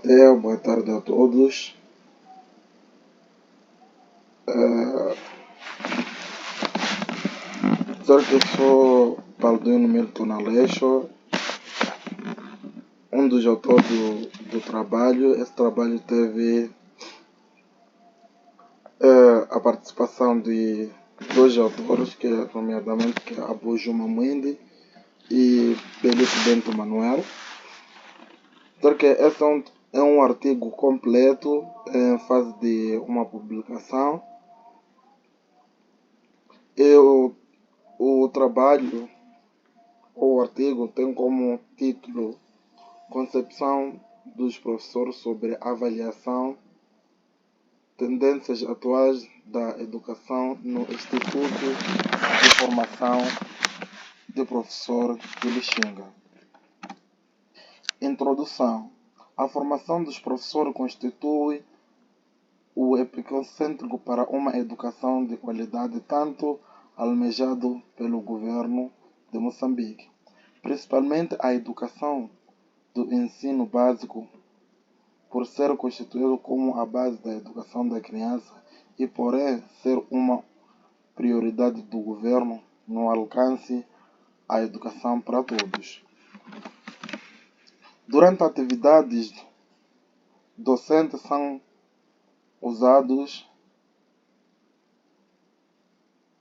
Matteo, boa tarde a todos. Eu sou Balduino Milton Aleixo, um dos autores do trabalho. Esse trabalho teve a participação de dois autores, nomeadamente Abu Juma Mwindi e Felipe Bento Manuel. Esse é um artigo completo em fase de uma publicação. O trabalho, o artigo, tem como título Concepção dos professores sobre avaliação, tendências atuais da educação no Instituto de Formação de Professor de Lixinga. Introdução. A formação dos professores constitui o epicentro para uma educação de qualidade tanto almejado pelo governo de Moçambique, principalmente a educação do ensino básico, por ser constituído como a base da educação da criança e por ser uma prioridade do governo no alcance à educação para todos. Durante atividades docentes são usados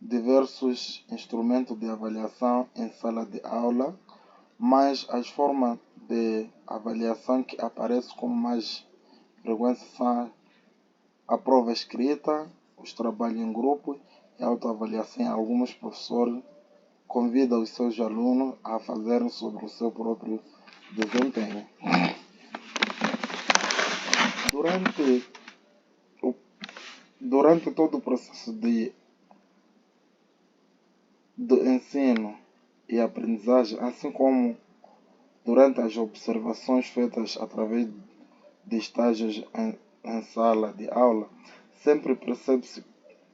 diversos instrumentos de avaliação em sala de aula, mas as formas de avaliação que aparecem com mais frequência são a prova escrita, os trabalhos em grupo e a autoavaliação. Alguns professores convidam os seus alunos a fazerem sobre o seu próprio desempenho. Durante todo o processo do ensino e aprendizagem, assim como durante as observações feitas através de estágios em sala de aula, sempre percebe-se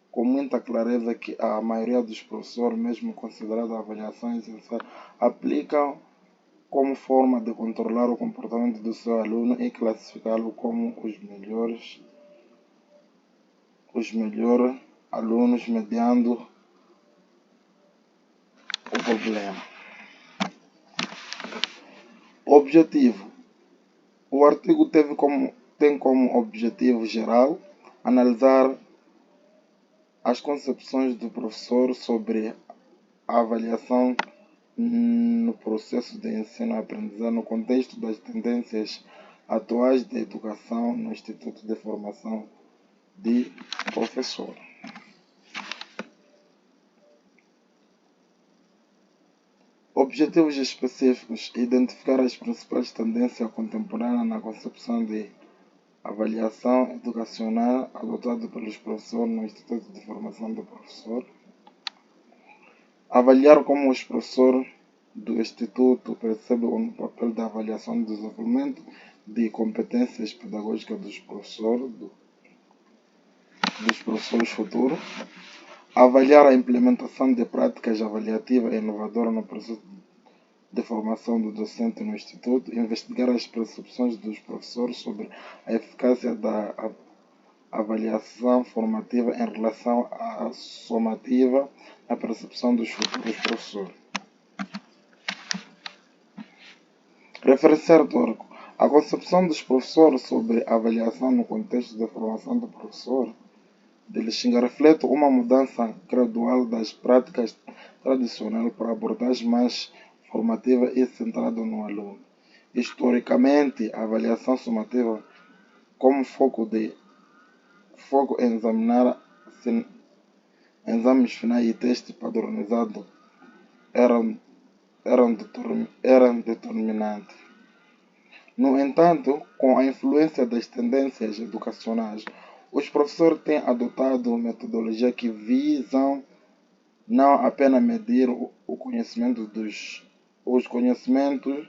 com muita clareza que a maioria dos professores, mesmo considerando a avaliação essencial, aplicam como forma de controlar o comportamento do seu aluno e classificá-lo como os melhores alunos mediando o problema. Objetivo. O artigo tem como objetivo geral analisar as concepções do professor sobre a avaliação no processo de ensino-aprendizagem no contexto das tendências atuais da educação no Instituto de Formação de Professor. Objetivos específicos: identificar as principais tendências contemporâneas na concepção de avaliação educacional adotada pelos professores no Instituto de Formação do Professor. Avaliar como os professores do Instituto percebem o papel da avaliação do desenvolvimento de competências pedagógicas dos professores futuros. Avaliar a implementação de práticas avaliativas inovadoras no processo de formação do docente no Instituto. Investigar as percepções dos professores sobre a eficácia da avaliação formativa em relação à somativa na percepção dos futuros professores. Referenciar teórico. A concepção dos professores sobre a avaliação no contexto da formação do professor de Lixinga reflete uma mudança gradual das práticas tradicionais para abordagem mais formativa e centrada no aluno. Historicamente, a avaliação sumativa como foco em examinar exames finais e testes padronizados eram determinantes. No entanto, com a influência das tendências educacionais, os professores têm adotado metodologias que visam não apenas medir os conhecimentos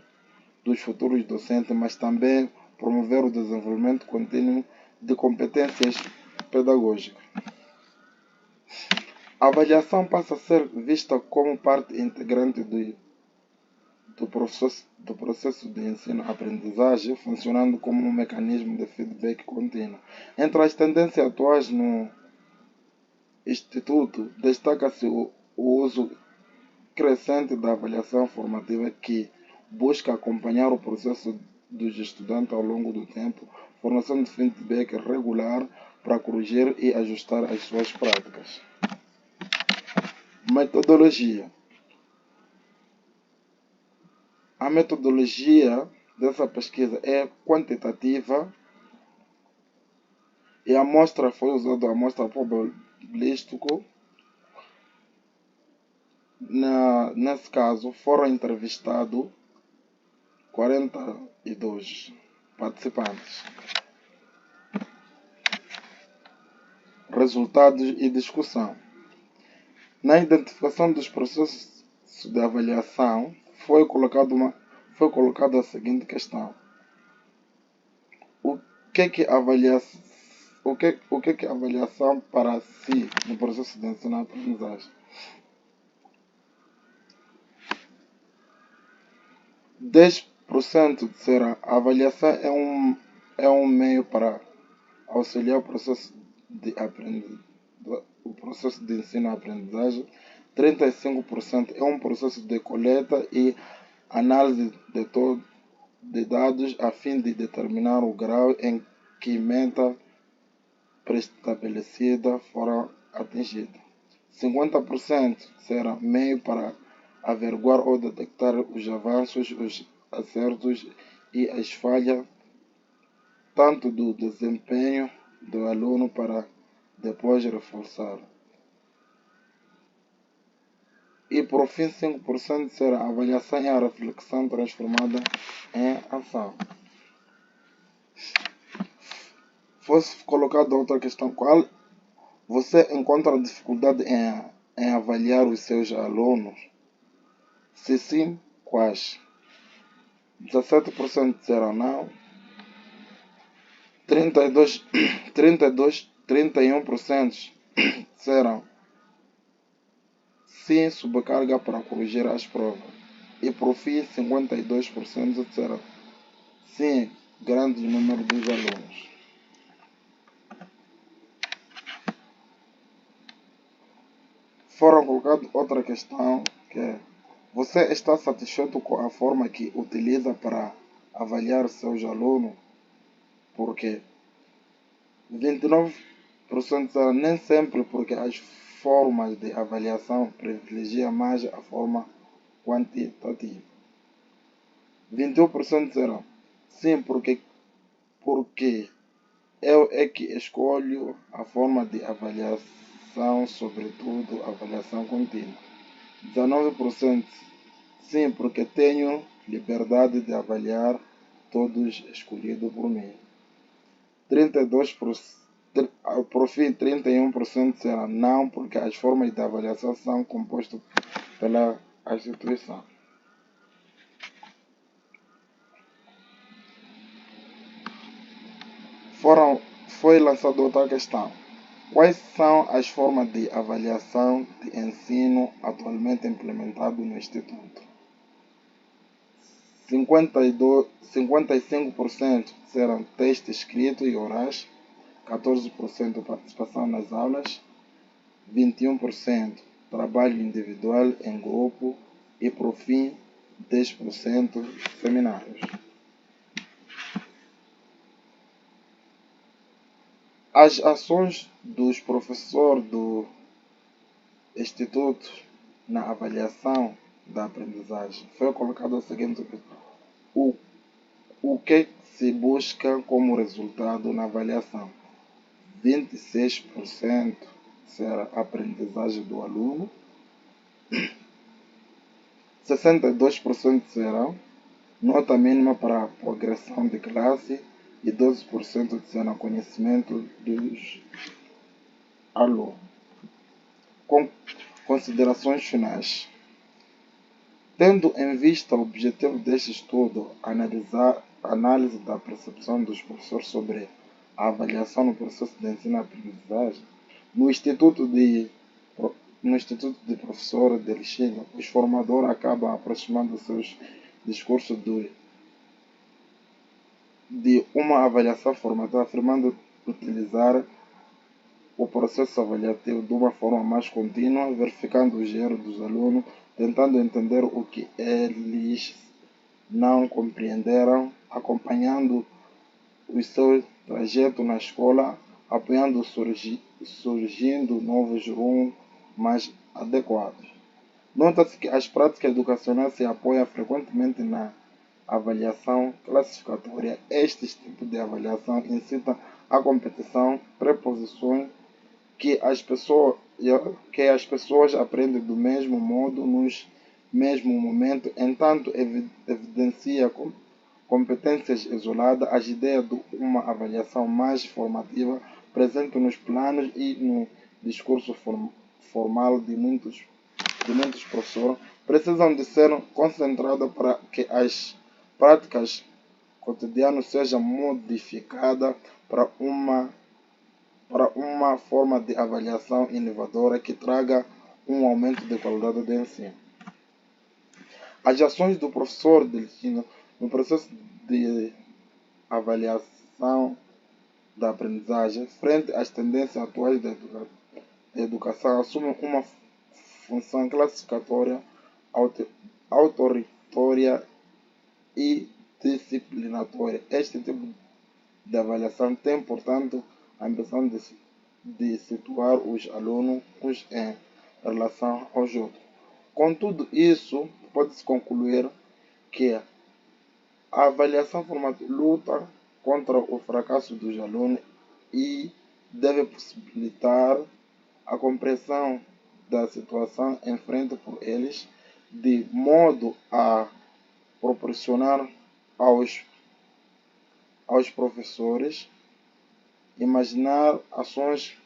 dos futuros docentes, mas também promover o desenvolvimento contínuo de competências pedagógicas. A avaliação passa a ser vista como parte integrante do processo de ensino-aprendizagem, funcionando como um mecanismo de feedback contínuo. Entre as tendências atuais no Instituto, destaca-se o uso crescente da avaliação formativa que busca acompanhar o processo dos estudantes ao longo do tempo, formação de feedback regular para corrigir e ajustar as suas práticas. Metodologia. A metodologia dessa pesquisa é quantitativa e a amostra foi usada a amostra probabilística. Nesse caso, foram entrevistados 42 participantes. Resultados e discussão. Na identificação dos processos de avaliação, foi colocada a seguinte questão: o que é avaliação para si no processo de ensino-aprendizagem? 10% disseram a avaliação é um meio para auxiliar o processo de ensino-aprendizagem. 35% é um processo de coleta e análise de dados a fim de determinar o grau em que meta pré-estabelecida foram atingidas. 50% será meio para averiguar ou detectar os avanços, os acertos e as falhas, tanto do desempenho do aluno para depois reforçar. E por fim, 5% será a avaliação e a reflexão transformada em ação. Fosse colocada outra questão: qual você encontra dificuldade em avaliar os seus alunos? Se sim, quais? 17% disseram não. 31% disseram sim, sobrecarga para corrigir as provas. E por fim, 52% disseram sim, grande número dos alunos. Foram colocadas outra questão que é: você está satisfeito com a forma que utiliza para avaliar seus alunos? Porque 29% disseram nem sempre, porque as formas de avaliação privilegiam mais a forma quantitativa. 21% disseram sim, porque eu é que escolho a forma de avaliação, sobretudo avaliação contínua. 19% sim, porque tenho liberdade de avaliar todos escolhidos por mim. 32%, por fim, 31% disseram não, porque as formas de avaliação são compostas pela instituição. Foi lançada outra questão: quais são as formas de avaliação de ensino atualmente implementadas no Instituto? 55% disseram texto escrito e orais, 14% participação nas aulas, 21% trabalho individual em grupo e, por fim, 10% seminários. As ações dos professores do Instituto na avaliação da aprendizagem. Foi colocado o seguinte: o que se busca como resultado na avaliação? 26% será a aprendizagem do aluno, 62% será nota mínima para a progressão de classe e 12% será conhecimento dos alunos. Considerações finais. Tendo em vista o objetivo deste estudo, análise da percepção dos professores sobre a avaliação no processo de ensino-aprendizagem, no Instituto de Professores de Lixinga, os formadores acabam aproximando seus discurso de uma avaliação formativa, afirmando utilizar o processo avaliativo de uma forma mais contínua, verificando os erros dos alunos, tentando entender o que eles não compreenderam, acompanhando o seu trajeto na escola, apoiando surgindo novos rumos mais adequados. Nota-se que as práticas educacionais se apoiam frequentemente na avaliação classificatória. Estes tipos de avaliação incitam a competição, preposições que as pessoas aprendem do mesmo modo nos mesmo momento, entanto evidencia competências isoladas. As ideias de uma avaliação mais formativa presente nos planos e no discurso formal de muitos professores precisam de ser concentradas para que as práticas cotidianas sejam modificadas para uma forma de avaliação inovadora que traga um aumento de qualidade do ensino. As ações do professor de ensino no processo de avaliação da aprendizagem, frente às tendências atuais da educação, assumem uma função classificatória, autoritária e disciplinatória. Este tipo de avaliação tem, portanto, a ambição de situar os alunos em relação aos outros. Com tudo isso, pode-se concluir que a avaliação formativa luta contra o fracasso dos alunos e deve possibilitar a compreensão da situação em frente por eles, de modo a proporcionar aos professores imaginar ações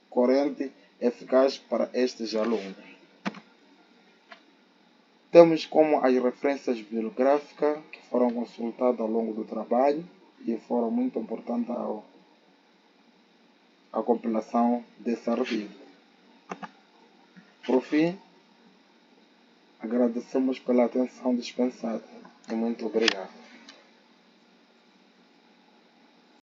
coerentes e eficazes para estes alunos. Temos como as referências bibliográficas que foram consultadas ao longo do trabalho e foram muito importantes à compilação desse artigo. Por fim, agradecemos pela atenção dispensada e muito obrigado.